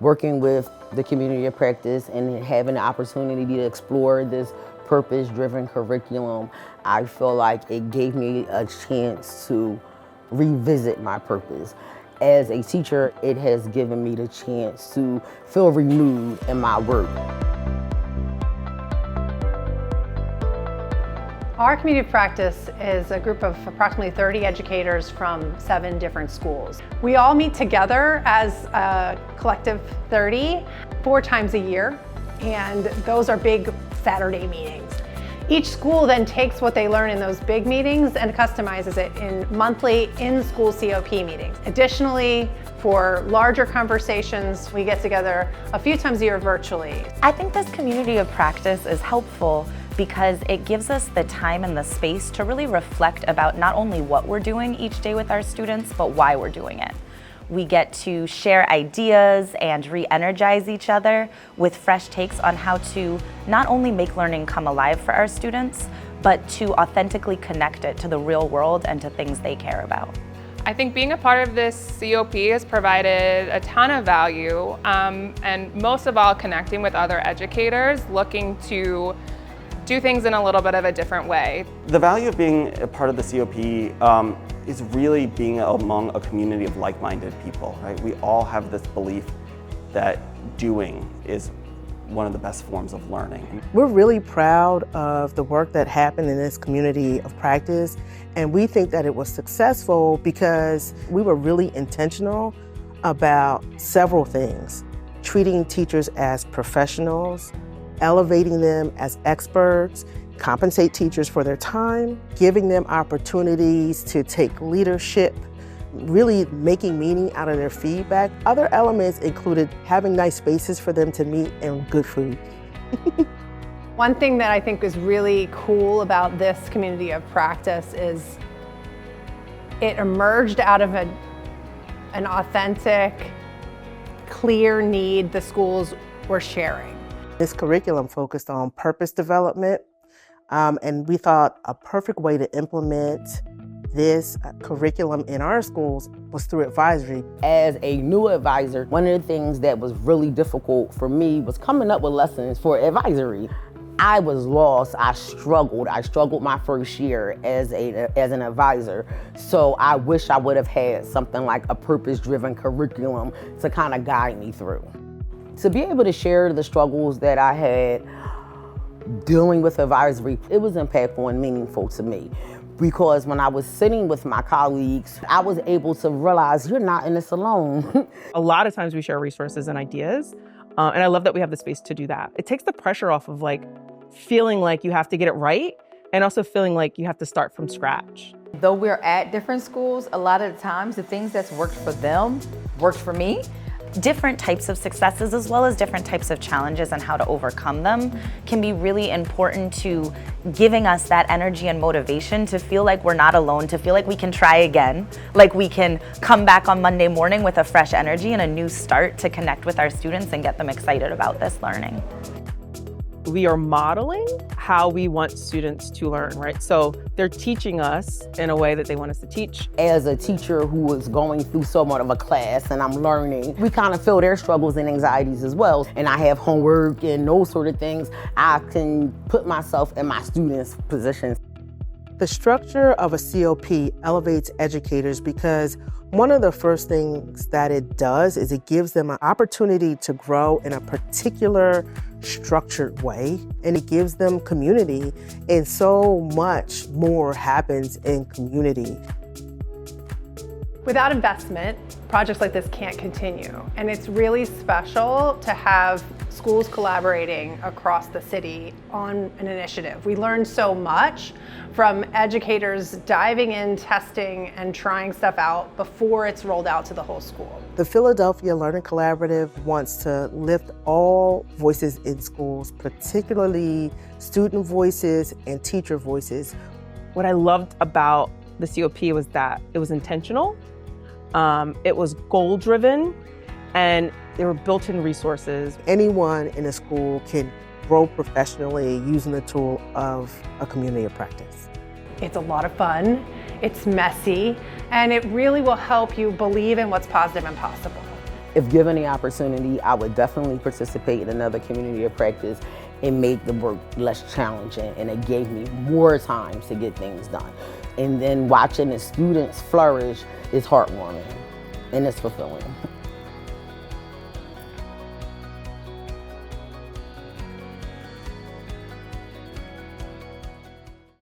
Working with the community of practice and having the opportunity to explore this purpose-driven curriculum, I feel like it gave me a chance to revisit my purpose. As a teacher, it has given me the chance to feel renewed in my work. Our community of practice is a group of approximately 30 educators from 7 different schools. We all meet together as a collective 30 4 times a year, and those are big Saturday meetings. Each school then takes what they learn in those big meetings and customizes it in monthly in-school COP meetings. Additionally, for larger conversations, we get together a few times a year virtually. I think this community of practice is helpful because it gives us the time and the space to really reflect about not only what we're doing each day with our students, but why we're doing it. We get to share ideas and re-energize each other with fresh takes on how to not only make learning come alive for our students, but to authentically connect it to the real world and to things they care about. I think being a part of this COP has provided a ton of value, and most of all connecting with other educators looking to do things in a little bit of a different way. The value of being a part of the COP is really being among a community of like-minded people, right? We all have this belief that doing is one of the best forms of learning. We're really proud of the work that happened in this community of practice, and we think that it was successful because we were really intentional about several things: treating teachers as professionals, elevating them as experts, compensate teachers for their time, giving them opportunities to take leadership, really making meaning out of their feedback. Other elements included having nice spaces for them to meet and good food. One thing that I think is really cool about this community of practice is it emerged out of an authentic, clear need the schools were sharing. This curriculum focused on purpose development, and we thought a perfect way to implement this curriculum in our schools was through advisory. As a new advisor, one of the things that was really difficult for me was coming up with lessons for advisory. I was lost, I struggled my first year as an advisor. So I wish I would have had something like a purpose-driven curriculum to kind of guide me through. To be able to share the struggles that I had dealing with advisory, it was impactful and meaningful to me. Because when I was sitting with my colleagues, I was able to realize you're not in this alone. A lot of times we share resources and ideas, and I love that we have the space to do that. It takes the pressure off of feeling like you have to get it right, and also feeling like you have to start from scratch. Though we're at different schools, a lot of the times the things that's worked for them worked for me. Different types of successes as well as different types of challenges and how to overcome them can be really important to giving us that energy and motivation to feel like we're not alone, to feel like we can try again, like we can come back on Monday morning with a fresh energy and a new start to connect with our students and get them excited about this learning. We are modeling how we want students to learn, right? So they're teaching us in a way that they want us to teach. As a teacher who was going through somewhat of a class and I'm learning, we kind of feel their struggles and anxieties as well. And I have homework and those sort of things. I can put myself in my students' positions. The structure of a COP elevates educators because one of the first things that it does is it gives them an opportunity to grow in a particular structured way, and it gives them community, and so much more happens in community. Without investment, projects like this can't continue, and it's really special to have schools collaborating across the city on an initiative. We learn so much from educators diving in, testing, and trying stuff out before it's rolled out to the whole school. The Philadelphia Learning Collaborative wants to lift all voices in schools, particularly student voices and teacher voices. What I loved about the COP was that it was intentional, it was goal-driven, and there were built-in resources. Anyone in a school can grow professionally using the tool of a community of practice. It's a lot of fun, it's messy, and it really will help you believe in what's positive and possible. If given the opportunity, I would definitely participate in another community of practice and make the work less challenging, and it gave me more time to get things done. And then watching the students flourish is heartwarming and it's fulfilling.